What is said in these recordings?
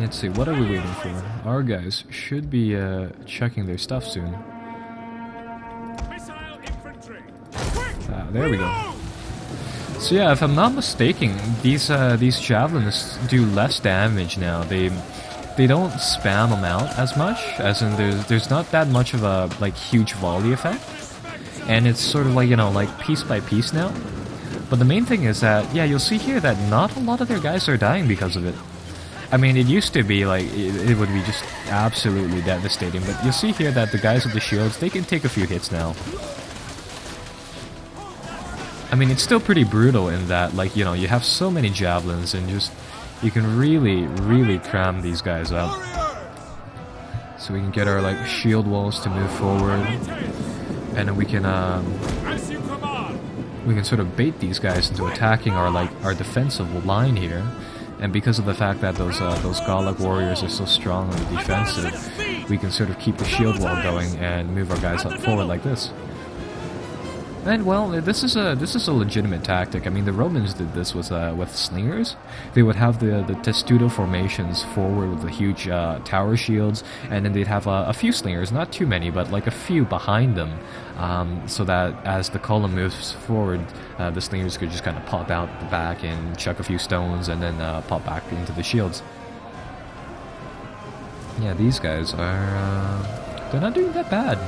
Let's see, what are we waiting for? Our guys should be checking their stuff soon. There we go. So yeah, if I'm not mistaken, these javelins do less damage now. They don't spam them out as much, as in there's not that much of a like huge volley effect, and it's sort of like, you know, like piece by piece now. But the main thing is that, yeah, you'll see here that not a lot of their guys are dying because of it. I mean, it used to be like it would be just absolutely devastating, but you'll see here that the guys with the shields, they can take a few hits now. I mean, it's still pretty brutal in that, like, you know, you have so many javelins and just you can really cram these guys up. So we can get our like shield walls to move forward, and then we can sort of bait these guys into attacking our defensive line here. And because of the fact that those Golok warriors are so strong on the defensive, we can sort of keep the shield wall going and move our guys up forward like this. And well, this is a legitimate tactic. I mean, the Romans did this with slingers. They would have the testudo formations forward with the huge tower shields, and then they'd have a few slingers, not too many, but like a few behind them, so that as the column moves forward, the slingers could just kind of pop out the back and chuck a few stones, and then pop back into the shields. Yeah, these guys are they're not doing that bad.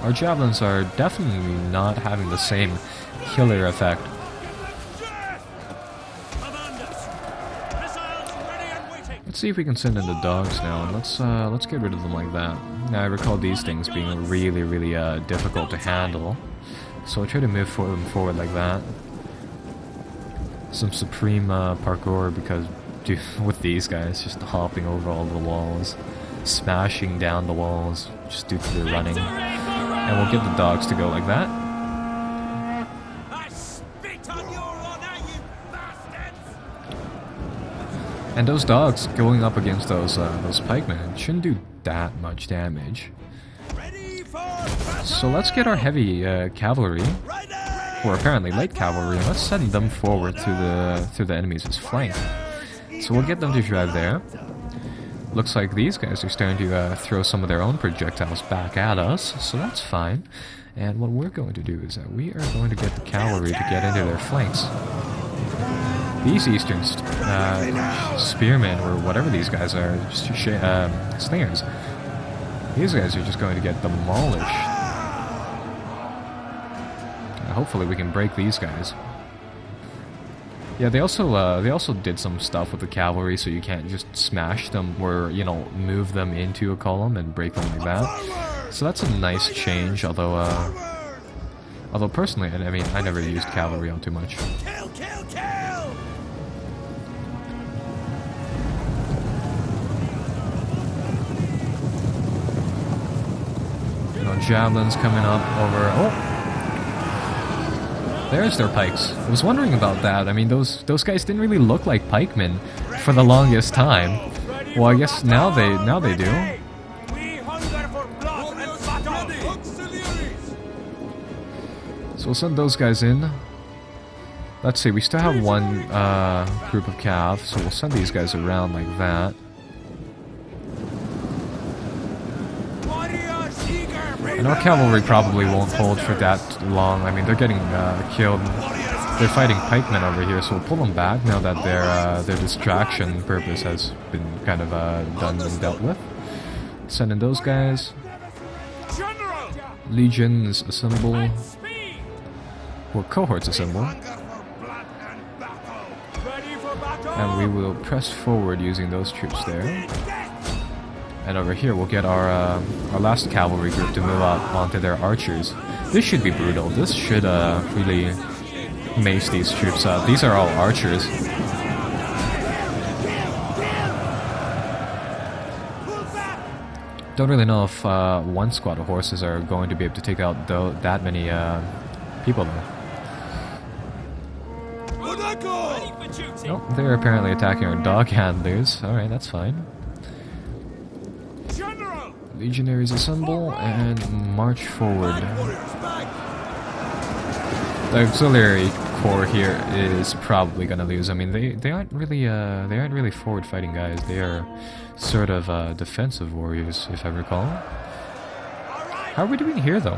Our javelins are definitely not having the same killer effect. Let's see if we can send in the dogs now, and let's get rid of them like that. Now, I recall these things being really difficult to handle, so I'll try to move them forward like that. Some supreme parkour, because dude, with these guys, just hopping over all the walls, smashing down the walls, just due to their running. And we'll get the dogs to go like that. And those dogs going up against those pikemen shouldn't do that much damage. So let's get our heavy cavalry, or apparently light cavalry, and let's send them forward through the enemy's flank. So we'll get them to drive there. Looks like these guys are starting to throw some of their own projectiles back at us, so that's fine. And what we're going to do is that we are going to get the cavalry to get into their flanks. These eastern spearmen, or whatever these guys are, slingers, these guys are just going to get demolished. Hopefully we can break these guys. Yeah, they also did some stuff with the cavalry, so you can't just smash them or, you know, move them into a column and break them like that. So that's a nice change, although personally, I mean, I never used cavalry all too much. You know, javelins coming up over. Oh! There's their pikes. I was wondering about that. I mean, those guys didn't really look like pikemen for the longest time. Well, I guess now they do. So we'll send those guys in. Let's see, we still have one group of cav, so we'll send these guys around like that. And our cavalry probably won't hold for that long. I mean, they're getting killed. They're fighting pikemen over here, so we'll pull them back now that their distraction purpose has been kind of done and dealt with. Send in those guys. Legions assemble. Or cohorts assemble. And we will press forward using those troops there. And over here, we'll get our last cavalry group to move up onto their archers. This should be brutal. This should really mace these troops up. These are all archers. Don't really know if one squad of horses are going to be able to take out that many people though. Oh, they're apparently attacking our dog handlers. Alright, that's fine. Legionaries assemble and march forward. The auxiliary corps here is probably gonna lose. I mean, they aren't really forward fighting guys. They are sort of defensive warriors, if I recall. How are we doing here, though?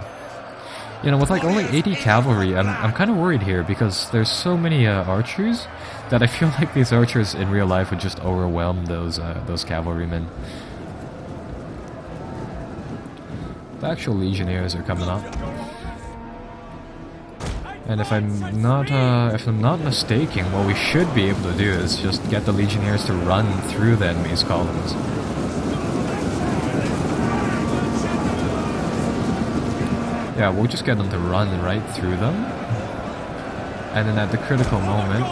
You know, with like only 80 cavalry, I'm kind of worried here because there's so many archers that I feel like these archers in real life would just overwhelm those cavalrymen. The actual legionnaires are coming up. And if I'm not mistaken, what we should be able to do is just get the legionnaires to run through the enemy's columns. Yeah, we'll just get them to run right through them. And then at the critical moment,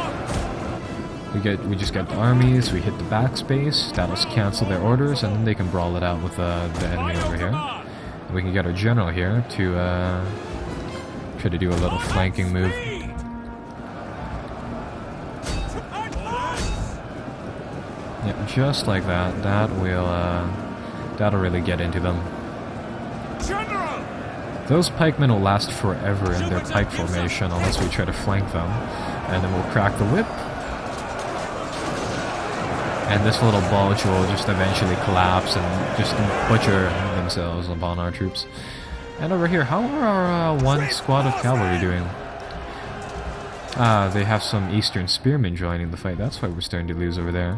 we just get the armies, we hit the backspace, that'll cancel their orders, and then they can brawl it out with the enemy over here. And we can get our general here to try to do a little flanking move. Yeah, just like that. That'll really get into them. Those pikemen will last forever in their pike formation unless we try to flank them. And then we'll crack the whip. And this little bulge will just eventually collapse and just butcher themselves upon our troops. And over here, how are our one squad of cavalry doing? They have some eastern spearmen joining the fight. That's why we're starting to lose over there.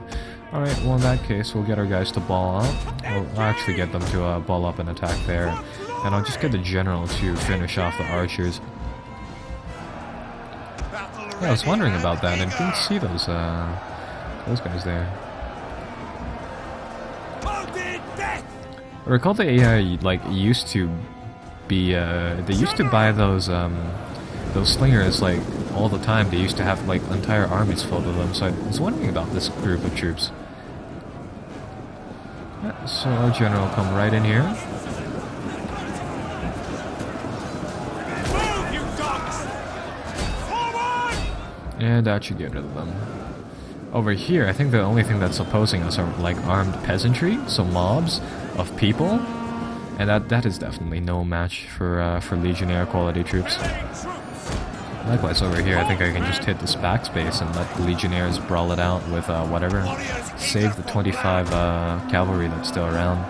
Alright, well in that case, we'll get our guys to ball up. We'll actually get them to ball up and attack there. And I'll just get the general to finish off the archers. Yeah, I was wondering about that, and didn't see those guys there. I recall the AI, like, used to be, they used to buy those slingers, like, all the time. They used to have, like, entire armies filled with them, so I was wondering about this group of troops. Yeah, so our general will come right in here. And that should get rid of them. Over here, I think the only thing that's opposing us are, like, armed peasantry, so mobs of people. And that is definitely no match for Legionnaire quality troops. Likewise over here, I think I can just hit this backspace and let the Legionnaires brawl it out with whatever. Save the 25 cavalry that's still around.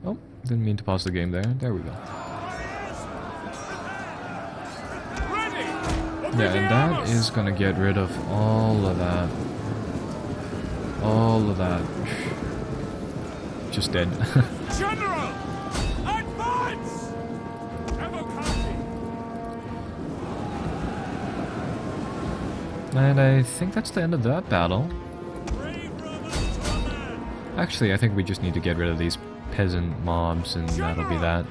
Oh, didn't mean to pause the game there. There we go. Yeah, and that is gonna get rid of all of that. All of that. Just dead. General! Advance! And I think that's the end of that battle. Actually, I think we just need to get rid of these peasant mobs and that'll be that.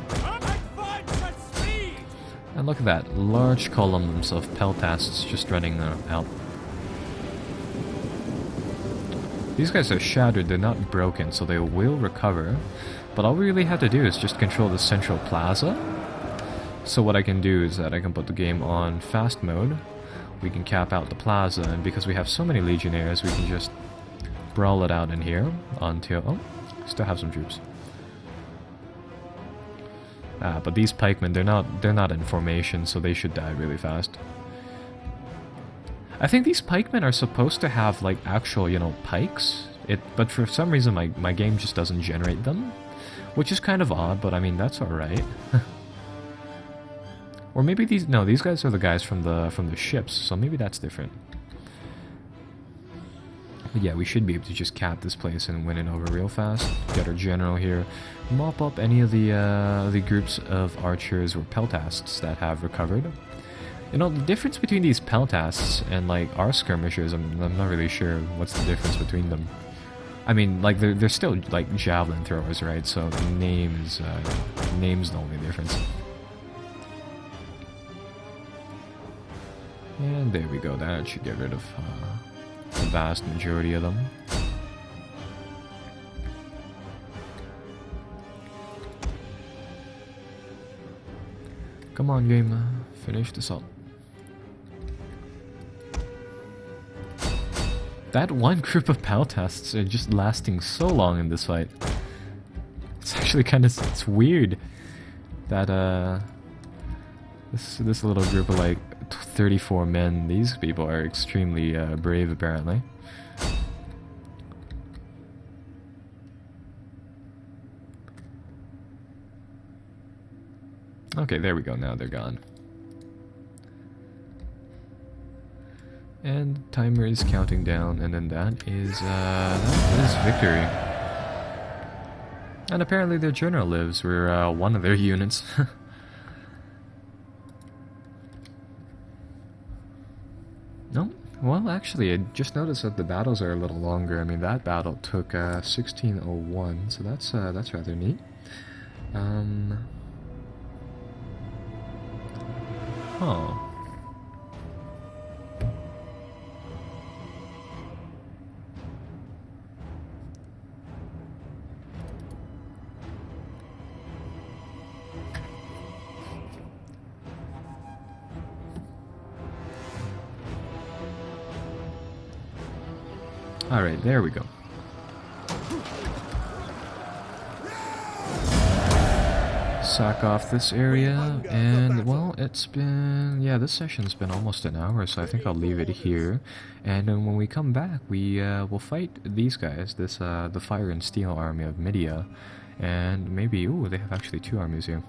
And look at that, large columns of peltasts just running out. These guys are shattered, they're not broken, so they will recover. But all we really have to do is just control the central plaza. So what I can do is that I can put the game on fast mode. We can cap out the plaza, and because we have so many legionnaires, we can just brawl it out in here until... Oh, still have some troops. But these pikemen, they're not in formation, so they should die really fast. I think these pikemen are supposed to have, like, actual, you know, pikes. But for some reason, my game just doesn't generate them. Which is kind of odd, but I mean, that's alright. Or maybe these guys are the guys from the ships, so maybe that's different. But yeah, we should be able to just cap this place and win it over real fast. Get our general here. Mop up any of the groups of archers or peltasts that have recovered. You know, the difference between these peltasts and, like, our skirmishers, I'm not really sure what's the difference between them. I mean, like, they're still, like, javelin throwers, right? So the name's the only difference. And there we go, that should get rid of the vast majority of them. Come on, game, finish this up. That one group of peltasts are just lasting so long in this fight. It's actually it's weird. That this little group of like 34 men. These people are extremely brave, apparently. Okay, there we go. Now they're gone. And timer is counting down, and then that is victory. And apparently their general lives. We're one of their units. No? Well, actually, I just noticed that the battles are a little longer. I mean, that battle took 1601, so that's rather neat. Huh. Alright, there we go. Sack off this area, and well, it's been, yeah, this session's been almost an hour, so I think I'll leave it here. And then when we come back, we will fight these guys, the Fire and Steel army of Midia, and maybe, ooh, they have actually 2 armies here.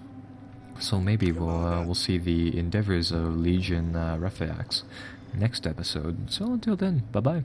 So maybe we'll see the endeavors of Legion Refax next episode. So until then, bye bye.